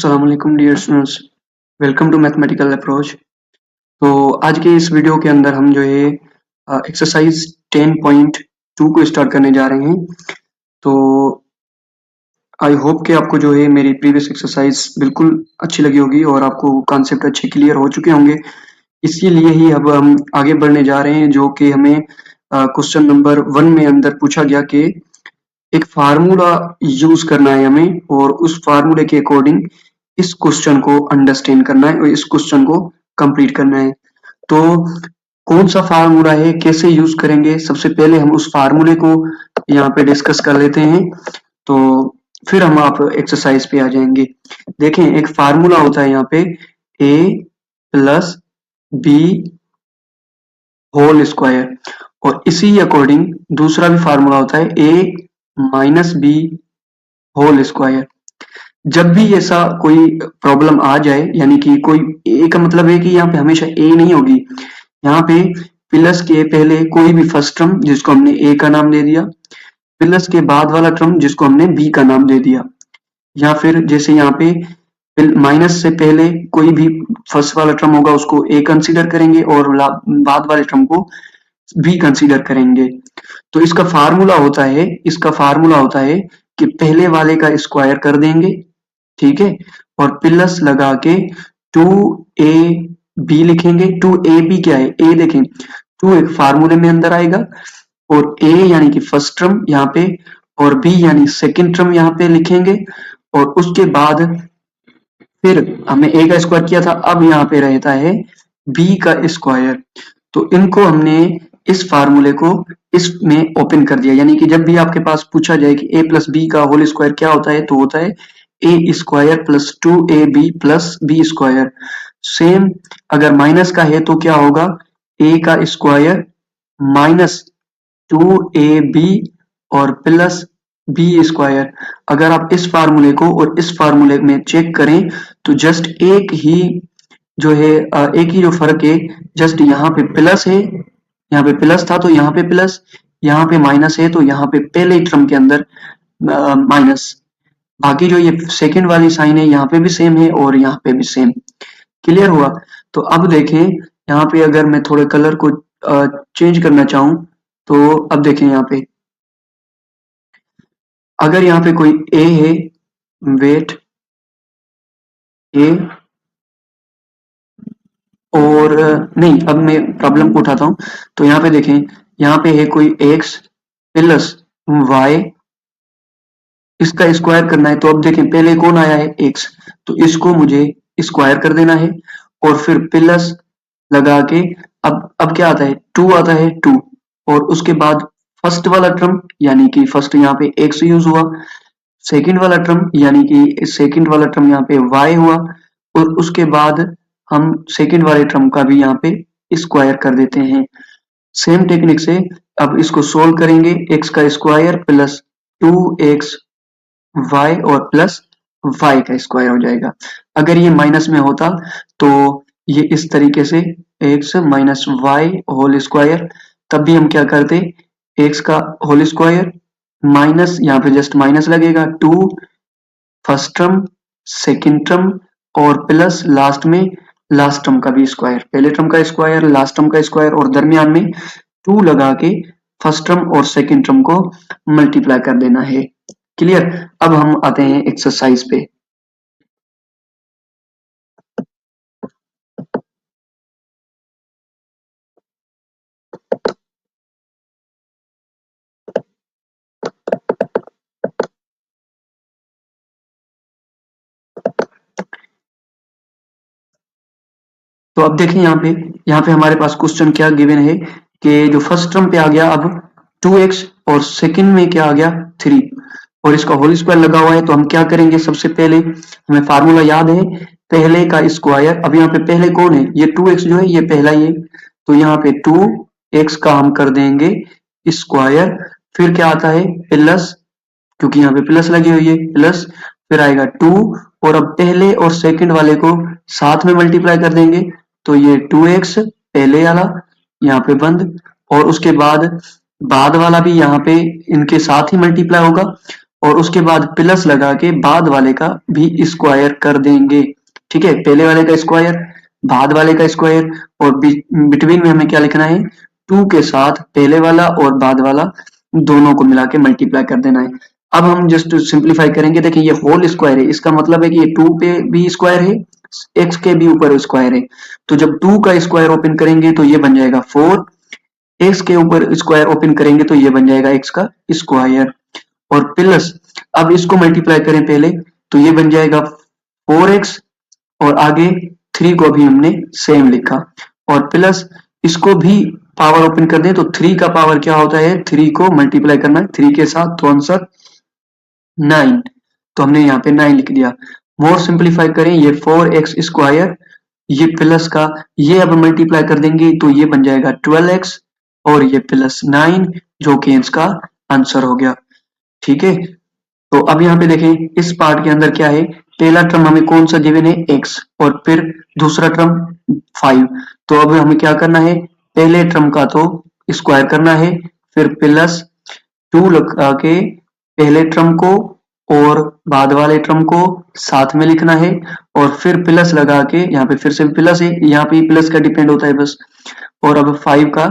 अस्सलाम वालेकुम dear students, welcome to mathematical approach. तो आज के इस वीडियो के अंदर हम जो है एक्सरसाइज 10.2 को स्टार्ट करने जा रहे हैं। तो आई होप कि आपको जो है मेरी प्रीवियस एक्सरसाइज बिल्कुल अच्छी लगी होगी और आपको कॉन्सेप्ट अच्छे क्लियर हो चुके होंगे। इसीलिए ही अब हम आगे बढ़ने जा रहे हैं, जो कि हमें क्वेश्चन नंबर 1 में अंदर पूछा गया कि एक फार्मूला यूज करना है हमें और उस फार्मूले के अकॉर्डिंग इस क्वेश्चन को अंडरस्टैंड करना है और इस क्वेश्चन को कंप्लीट करना है। तो कौन सा फार्मूला है, कैसे यूज करेंगे, सबसे पहले हम उस फार्मूले को यहाँ पे डिस्कस कर लेते हैं, तो फिर हम आप एक्सरसाइज पे आ जाएंगे। देखें, एक फार्मूला होता है यहाँ पे a plus b whole square, और इसी अकॉर्डिंग दूसरा भी फार्मूला होता है a minus b whole square. जब भी ऐसा कोई प्रॉब्लम आ जाए, यानी कि कोई ए का मतलब है कि यहाँ पे हमेशा ए नहीं होगी, यहाँ पे प्लस के पहले कोई भी फर्स्ट टर्म जिसको हमने ए का नाम दे दिया, प्लस के बाद वाला टर्म जिसको हमने बी का नाम दे दिया, या फिर जैसे यहाँ पे माइनस से पहले कोई भी फर्स्ट वाला टर्म होगा उसको ए कंसीडर करेंगे और बाद वाले टर्म को बी कंसीडर करेंगे। तो इसका फार्मूला होता है कि पहले वाले का स्क्वायर कर देंगे, ठीक है, और प्लस लगा के 2ab लिखेंगे। 2ab क्या है, a देखें, 2 एक फार्मूले में अंदर आएगा और a यानी कि फर्स्ट टर्म यहाँ पे और b यानी सेकंड टर्म यहाँ पे लिखेंगे, और उसके बाद फिर हमने a का स्क्वायर किया था, अब यहाँ पे रहता है b का स्क्वायर। तो इनको हमने इस फार्मूले को इसमें ओपन कर दिया, यानी कि जब भी आपके पास पूछा जाए कि a प्लस बी का होल स्क्वायर क्या होता है, तो होता है a square plus 2ab plus b square. Same अगर माइनस का है तो क्या होगा, a का स्क्वायर माइनस 2ab और प्लस बी स्क्वायर। अगर आप इस फार्मूले को और इस फार्मूले में चेक करें तो जस्ट एक ही जो फर्क है, जस्ट यहाँ पे प्लस है, यहाँ पे प्लस था तो यहाँ पे प्लस, यहाँ पे माइनस है तो यहाँ पे पहले टर्म के अंदर माइनस। बाकी जो ये सेकंड वाली साइन है यहाँ पे भी सेम है और यहाँ पे भी सेम। क्लियर हुआ? तो अब देखें, यहाँ पे अगर मैं थोड़े कलर को चेंज करना चाहूं तो अब देखें, यहाँ पे अगर यहाँ पे कोई a है, वेट a, और नहीं, अब मैं प्रॉब्लम को उठाता हूं। तो यहाँ पे देखें, यहाँ पे है कोई x प्लस y, इसका स्क्वायर करना है। तो अब देखें, पहले कौन आया है, x, तो इसको मुझे स्क्वायर कर देना है और फिर प्लस लगा के अब क्या आता है, 2 आता है, 2, और उसके बाद फर्स्ट वाला टर्म यानी कि फर्स्ट यहाँ पे x यूज हुआ, सेकंड वाला टर्म यानी कि सेकंड वाला टर्म यहाँ पे y हुआ, और उसके बाद हम सेकंड वाले टर्म का भी यहाँ पे स्क्वायर कर देते हैं। सेम टेक्निक से अब इसको सोल्व करेंगे, x का स्क्वायर प्लस 2x y और प्लस y का स्क्वायर हो जाएगा। अगर ये माइनस में होता तो ये इस तरीके से x minus y whole square, तब भी हम क्या करते, x का होल स्क्वायर माइनस, यहाँ पे जस्ट माइनस लगेगा, 2 फर्स्ट टर्म सेकंड टर्म और प्लस लास्ट में लास्ट टर्म का भी स्क्वायर, पहले टर्म का स्क्वायर लास्ट टर्म का स्क्वायर, और दरमियान में 2 लगा के फर्स्ट टर्म और सेकंड टर्म को मल्टीप्लाई कर देना है। क्लियर? अब हम आते हैं एक्सरसाइज पे। तो अब देखें, यहाँ पे हमारे पास क्वेश्चन क्या गिवन है कि जो फर्स्ट टर्म पे आ गया अब 2x और सेकंड में क्या आ गया 3, और इसका होल स्क्वायर लगा हुआ है। तो हम क्या करेंगे, सबसे पहले हमें फार्मूला याद है, पहले का स्क्वायर। अब यहाँ पे पहले कौन है, ये 2x जो है ये पहला ही है, तो यहाँ पे 2x का हम कर देंगे स्क्वायर, फिर क्या आता है प्लस, क्योंकि यहाँ पे प्लस लगी हुई है, प्लस, फिर आएगा 2, और अब पहले और सेकंड वाले को साथ में मल्टीप्लाई कर देंगे, तो ये 2x पहले वाला यहाँ पे बंद, और उसके बाद वाला भी यहाँ पे इनके साथ ही मल्टीप्लाई होगा, और उसके बाद प्लस लगा के बाद वाले का भी स्क्वायर कर देंगे। ठीक है, पहले वाले का स्क्वायर, बाद वाले का स्क्वायर, और बिटवीन में हमें क्या लिखना है, 2 के साथ पहले वाला और बाद वाला दोनों को मिला के मल्टीप्लाई कर देना है। अब हम जस्ट सिंप्लीफाई करेंगे। देखिए ये होल स्क्वायर है, इसका मतलब है कि ये 2 पे भी स्क्वायर है, x के भी ऊपर स्क्वायर है। तो जब 2 का स्क्वायर ओपन करेंगे तो ये बन जाएगा 4, x के ऊपर स्क्वायर ओपन करेंगे तो ये बन जाएगा x का स्क्वायर, और प्लस अब इसको मल्टीप्लाई करें पहले तो ये बन जाएगा 4x, और आगे 3 को भी हमने सेम लिखा, और प्लस इसको भी पावर ओपन कर दें तो 3 का पावर क्या होता है, 3 को मल्टीप्लाई करना है 3 के साथ, तो आंसर 9, तो हमने यहाँ पे 9 लिख दिया। मोर सिंप्लीफाई करें, ये 4x स्क्वायर, ये प्लस का ये अब मल्टीप्लाई कर देंगे तो ये बन जाएगा 12x, और ये प्लस 9 जो कि इसका आंसर हो गया। ठीक है, तो अब यहाँ पे देखें इस पार्ट के अंदर क्या है, पहला टर्म हमें कौन सा गिवन है, x, और फिर दूसरा टर्म 5। तो अब हमें क्या करना है, पहले टर्म का तो स्क्वायर करना है, फिर प्लस 2 लगा के पहले टर्म को और बाद वाले टर्म को साथ में लिखना है, और फिर प्लस लगा के यहाँ पे फिर से प्लस है, यहाँ पे प्लस का डिपेंड होता है बस, और अब 5 का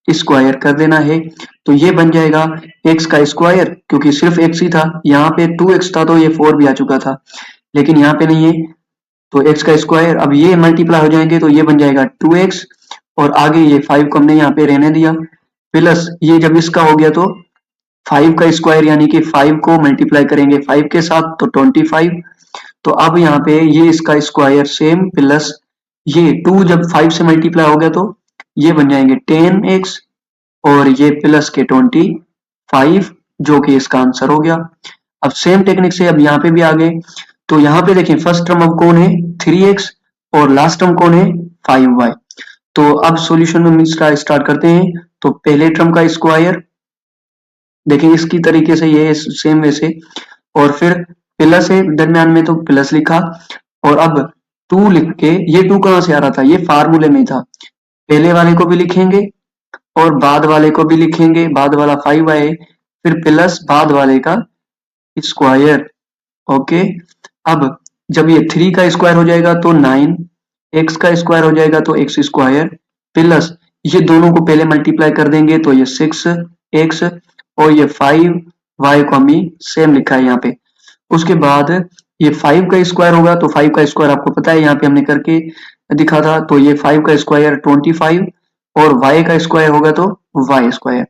स्क्वायर कर देना है। तो ये बन जाएगा x का स्क्वायर, क्योंकि सिर्फ x ही था, यहाँ पे 2x था तो ये 4 भी आ चुका था, लेकिन यहाँ पे नहीं है तो x का स्क्वायर, अब ये मल्टीप्लाई हो जाएंगे तो ये बन जाएगा 2x, और आगे ये 5 को हमने यहाँ पे रहने दिया, प्लस ये जब इसका हो गया तो 5 का स्क्वायर यानी कि 5 को मल्टीप्लाई करेंगे 5 के साथ तो 25, तो अब यहाँ पे ये इसका स्क्वायर सेम, प्लस ये 2 जब 5 से मल्टीप्लाई हो गया तो ये बन जाएंगे 10x, और ये प्लस के 25 जो कि इसका आंसर हो गया। अब सेम टेक्निक से अब यहाँ पे भी आ गए, तो यहाँ पे देखें फर्स्ट टर्म अब कौन है 3x, और लास्ट टर्म कौन है 5y। तो अब सॉल्यूशन में स्टार्ट करते हैं। तो पहले टर्म का स्क्वायर देखें इसकी तरीके से, ये सेम वैसे, और फिर प्लस है दरमियान में तो प्लस लिखा, और अब 2 लिख के, ये 2 कहां से आ रहा था, ये फार्मूले में था, पहले वाले को भी लिखेंगे और बाद वाले को भी लिखेंगे, बाद वाला 5 आए, फिर प्लस बाद वाले का स्क्वायर। ओके, अब जब ये 3 का स्क्वायर हो जाएगा तो 9, x का स्क्वायर हो जाएगा तो x स्क्वायर, प्लस ये दोनों को पहले मल्टीप्लाई कर देंगे तो ये 6x, और ये 5y को हमें सेम लिखा है यहाँ पे। उसके बाद ये 5 का स्क्वायर होगा तो 5 का स्क्वायर आपको पता है यहाँ पे हमने करके दिखा था, तो ये 5 का स्क्वायर 25, और y का स्क्वायर होगा तो y स्क्वायर।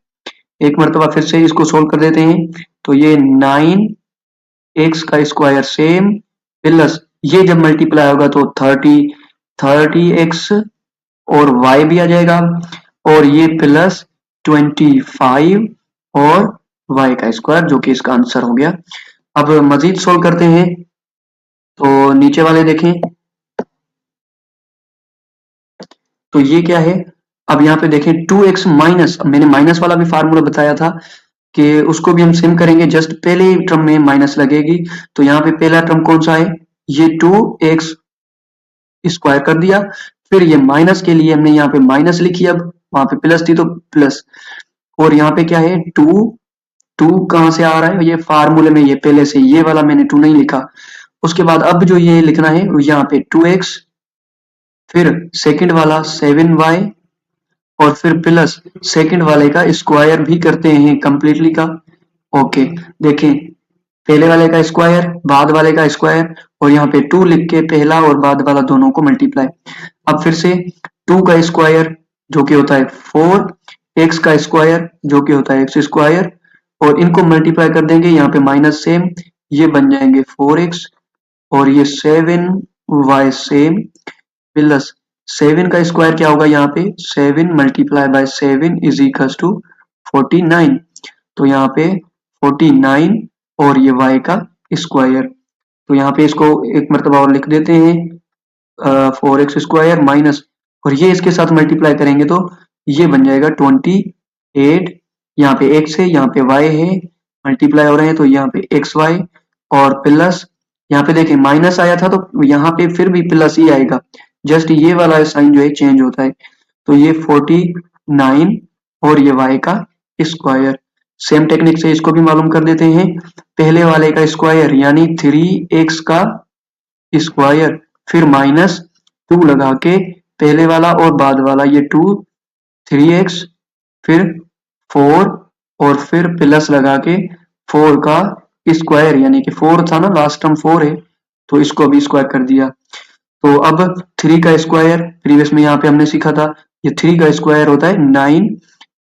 एक मरतबा फिर से इसको सोल्व कर देते हैं, तो ये 9x का स्क्वायर सेम, प्लस ये जब मल्टीप्लाई होगा तो 30x, और y भी आ जाएगा, और ये प्लस 25 और y का स्क्वायर जो कि इसका आंसर हो गया। अब मजीद सोल्व करते हैं, तो नीचे वाले देखें, तो ये क्या है, अब यहाँ पे देखें 2x माइनस, मैंने माइनस वाला भी फार्मूला बताया था कि उसको भी हम सेम करेंगे, जस्ट पहले टर्म में माइनस लगेगी। तो यहाँ पे पहला टर्म कौन सा है, ये 2x स्क्वायर कर दिया, फिर ये माइनस के लिए हमने यहाँ पे माइनस लिखी, अब वहां पे प्लस थी तो प्लस, और यहाँ पे क्या है 2 कहां से आ रहा है, ये फार्मूले में ये पहले से, ये वाला मैंने 2 नहीं लिखा। उसके बाद अब जो ये लिखना है यहाँ पे 2x, फिर सेकंड वाला 7y, और फिर प्लस सेकंड वाले का स्क्वायर भी करते हैं कंप्लीटली का। ओके, देखें पहले वाले का स्क्वायर, बाद वाले का स्क्वायर, और यहाँ पे 2 लिख के पहला और बाद वाला दोनों को मल्टीप्लाई। अब फिर से 2 का स्क्वायर जो कि होता है 4, x का स्क्वायर जो कि होता है x स्क्वायर, और इनको मल्टीप्लाई कर देंगे, यहाँ पे माइनस सेम, ये बन जाएंगे 4x, और ये 7y सेम, प्लस 7 का स्क्वायर क्या होगा, यहाँ पे 7 multiply by 7 is equals to 49, तो यहाँ पे 49 और ये y का स्क्वायर। तो यहाँ पे इसको एक मरतबा और लिख देते हैं, 4x स्क्वायर माइनस, और ये इसके साथ मल्टीप्लाई करेंगे तो ये बन जाएगा 28, यहाँ पे x है, यहाँ पे y है, मल्टीप्लाई हो रहे हैं तो यहाँ पे xy, और प्लस यहाँ पे देखें माइनस आया था तो यहाँ पे फिर भी प्लस ही आएगा, जस्ट ये वाला साइन जो है चेंज होता है। तो ये 49 और ये y का स्क्वायर, सेम टेक्निक से इसको भी मालूम कर देते हैं। पहले वाले का स्क्वायर यानी 3x का स्क्वायर, फिर माइनस 2 लगा के पहले वाला और बाद वाला, ये 2 3x, फिर 4 और फिर प्लस लगा के 4 का स्क्वायर, यानी कि 4 था ना, लास्ट टर्म 4 है तो इसको अभी स्क्वायर कर दिया। तो अब 3 का स्क्वायर प्रीवियस में यहाँ पे हमने सीखा था, ये 3 का स्क्वायर होता है 9,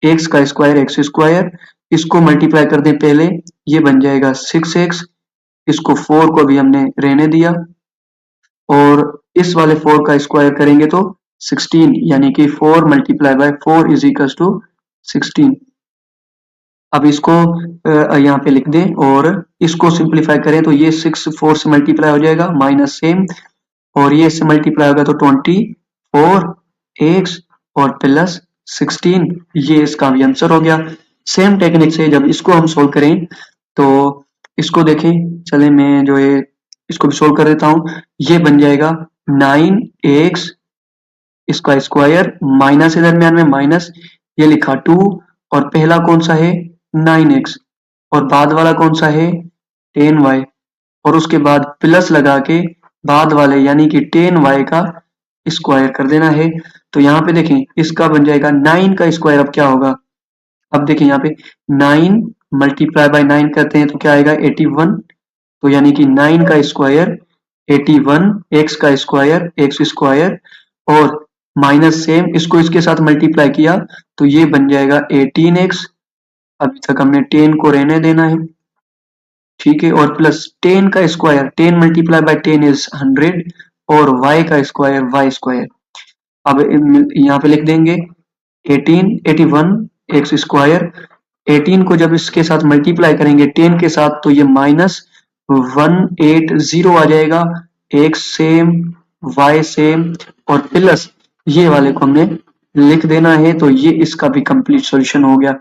x का स्क्वायर एक्स स्क्वायर, इसको मल्टीप्लाई कर दें पहले, ये बन जाएगा 6x, इसको 4 को भी हमने रहने दिया और इस वाले 4 का स्क्वायर करेंगे तो 16, यानी कि 4 multiply by 4 is equal to 16। अब इसको यहाँ पे लिख दें और इसको सिंप्लीफाई करें तो ये 6 4 से मल्टीप्लाई हो जाएगा, माइनस सेम, और ये इससे मल्टीप्लाई होगा तो 24x और प्लस 16, ये इसका भी आंसर हो गया। सेम टेक्निक से जब इसको हम सोल्व करें तो इसको देखें, चले मैं जो है इसको भी सोल्व कर देता हूँ। ये बन जाएगा 9x इसका स्क्वायर, माइनस के दरमियान में माइनस, ये लिखा 2 और पहला कौन सा है 9x और बाद वाला कौन सा है 10y, और उसके बाद प्लस लगा के बाद वाले यानी कि 10y का स्क्वायर कर देना है। तो यहाँ पे देखें इसका बन जाएगा 9 का स्क्वायर, अब क्या होगा, अब देखें यहाँ पे 9 मल्टीप्लाई बाय 9 करते हैं तो क्या आएगा 81, तो यानी कि 9 का स्क्वायर 81, x का स्क्वायर एक्स स्क्वायर और माइनस सेम, इसको इसके साथ मल्टीप्लाई किया तो ये बन जाएगा 18x, अभी तक हमने 10 को रहने देना है, ठीक है, और प्लस 10 का स्क्वायर 10 मल्टीप्लाई बाय 10 इज 100 और y का स्क्वायर y स्क्वायर। अब यहाँ पे लिख देंगे 18 81 एक्स स्क्वायर, 18 को जब इसके साथ मल्टीप्लाई करेंगे 10 के साथ तो ये माइनस 180 आ जाएगा, x सेम y सेम और प्लस ये वाले को हमने लिख देना है, तो ये इसका भी कंप्लीट सॉल्यूशन हो गया।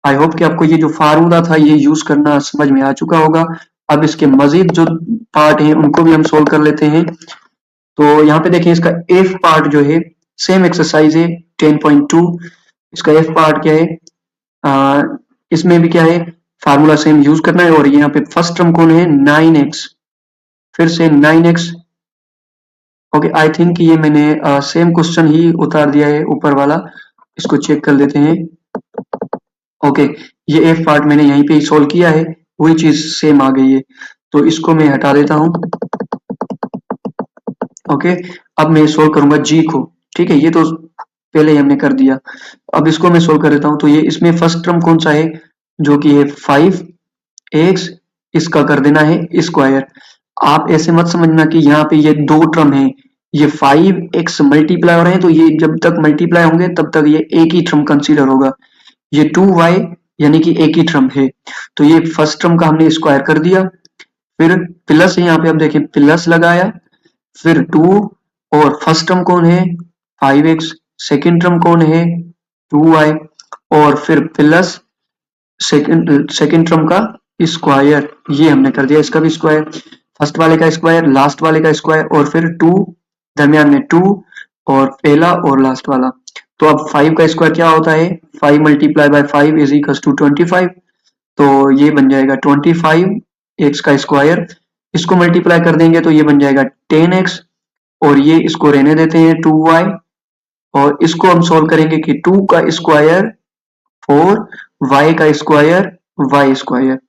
आई होप कि आपको ये जो फार्मूला था ये यूज करना समझ में आ चुका होगा। अब इसके मजीद जो पार्ट हैं उनको भी हम सोल्व कर लेते हैं। तो यहाँ पे देखें इसका एफ पार्ट जो है सेम एक्सरसाइज है 10.2, इसका एफ पार्ट क्या है, इसमें भी क्या है फार्मूला सेम यूज करना है, और यहाँ पे फर्स्ट टर्म कौन है 9x, फिर से 9x, ओके आई थिंक ये मैंने सेम क्वेश्चन ही उतार दिया है ऊपर वाला, इसको चेक कर लेते हैं। ओके ये एफ पार्ट मैंने यहीं पे ही सोल्व किया है, वही चीज सेम आ गई है, तो इसको मैं हटा देता हूं। ओके अब मैं सोल्व करूंगा जी को, ठीक है, ये तो पहले ही हमने कर दिया, अब इसको मैं सोल्व कर देता हूं। तो ये इसमें फर्स्ट टर्म कौन सा है जो कि है 5x, इसका कर देना है स्क्वायर। आप ऐसे मत समझना कि यहाँ पे ये दो टर्म है, ये 5x मल्टीप्लाई हो रहे हैं तो ये जब तक मल्टीप्लाई होंगे तब तक ये एक ही टर्म कंसीडर होगा, ये 2y यानी कि एक ही टर्म है, तो ये फर्स्ट टर्म का हमने स्क्वायर कर दिया, फिर प्लस यहाँ पे आप देखें प्लस लगाया, फिर 2 और फर्स्ट टर्म कौन है 5x, सेकेंड टर्म कौन है 2y और फिर प्लस सेकेंड टर्म का स्क्वायर, ये हमने कर दिया इसका भी स्क्वायर, फर्स्ट वाले का स्क्वायर लास्ट वाले का स्क्वायर और फिर 2 दरमियान में 2 और पहला और लास्ट वाला। तो अब 5 का स्क्वायर क्या होता है 5 multiply by 5 is equal to 25, तो ये बन जाएगा 25 x का स्क्वायर, इसको मल्टीप्लाई कर देंगे तो ये बन जाएगा 10x और ये इसको रहने देते हैं 2y, और इसको हम सोल्व करेंगे कि 2 का स्क्वायर 4 y का स्क्वायर y स्क्वायर,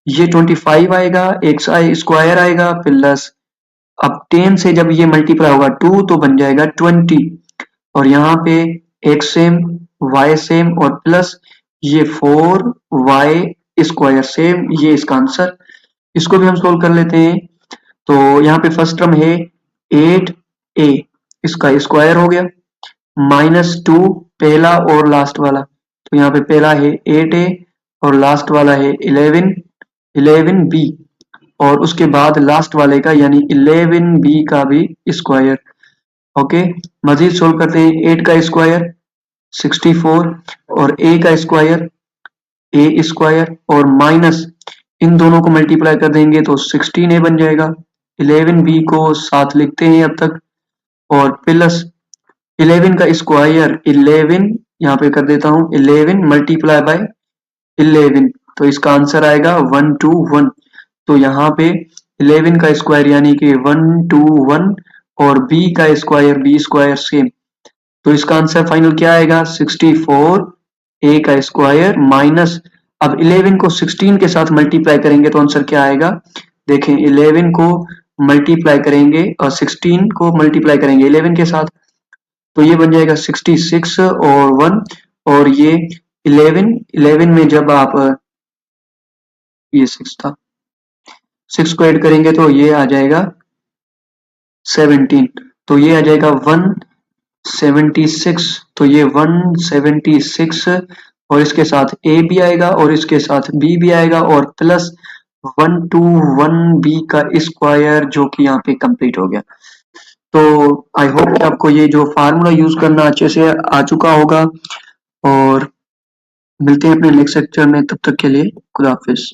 ये 25 आएगा x स्क्वायर आएगा प्लस, अब 10 से जब ये मल्टीप्लाई होगा 2 तो बन जाएगा 20, और यहाँ पे x सेम y सेम और प्लस ये 4y स्क्वायर सेम, ये इसका आंसर। इसको भी हम सोल्व कर लेते हैं। तो यहाँ पे फर्स्ट टर्म है 8a, इसका स्क्वायर हो गया, -2 पहला और लास्ट वाला, तो यहाँ पे पहला है 8a और लास्ट वाला है 11b और उसके बाद लास्ट वाले का यानी 11b का भी स्क्वायर। ओके मजीद सोल्व करते हैं, 8 का स्क्वायर 64 और a का स्क्वायर a स्क्वायर और माइनस इन दोनों को मल्टीप्लाई कर देंगे तो 16a बन जाएगा, 11b को साथ लिखते हैं अब तक और प्लस 11 का स्क्वायर 11 यहाँ पे कर देता हूँ 11 मल्टीप्लाई बाय 11, तो इसका आंसर आएगा 121। तो यहाँ पे 11 का स्क्वायर यानी कि 121 और b का स्क्वायर सेम, तो इसका आंसर फाइनल क्या आएगा 64 a का स्क्वायर माइनस, अब 11 को 16 के साथ मल्टीप्लाई करेंगे तो आंसर क्या आएगा, देखें 11 को मल्टीप्लाई करेंगे और 16 को मल्टीप्लाई करेंगे 11 के साथ, तो ये बन जाएगा 66 और 1, और ये 11 में जब आप ये 6 था, 6 को ऐड करेंगे तो ये आ जाएगा 17, तो ये आ जाएगा 176, तो ये 176 और इसके साथ a भी आएगा और इसके साथ b भी आएगा और प्लस 121b का स्क्वायर जो कि यहाँ पे कंप्लीट हो गया। तो आई होप कि आपको ये जो फार्मूला यूज करना अच्छे से आ चुका होगा, और मिलते हैं अपने नेक्स्ट लेक्चर में, तब तक के लिए खुदा हाफिज।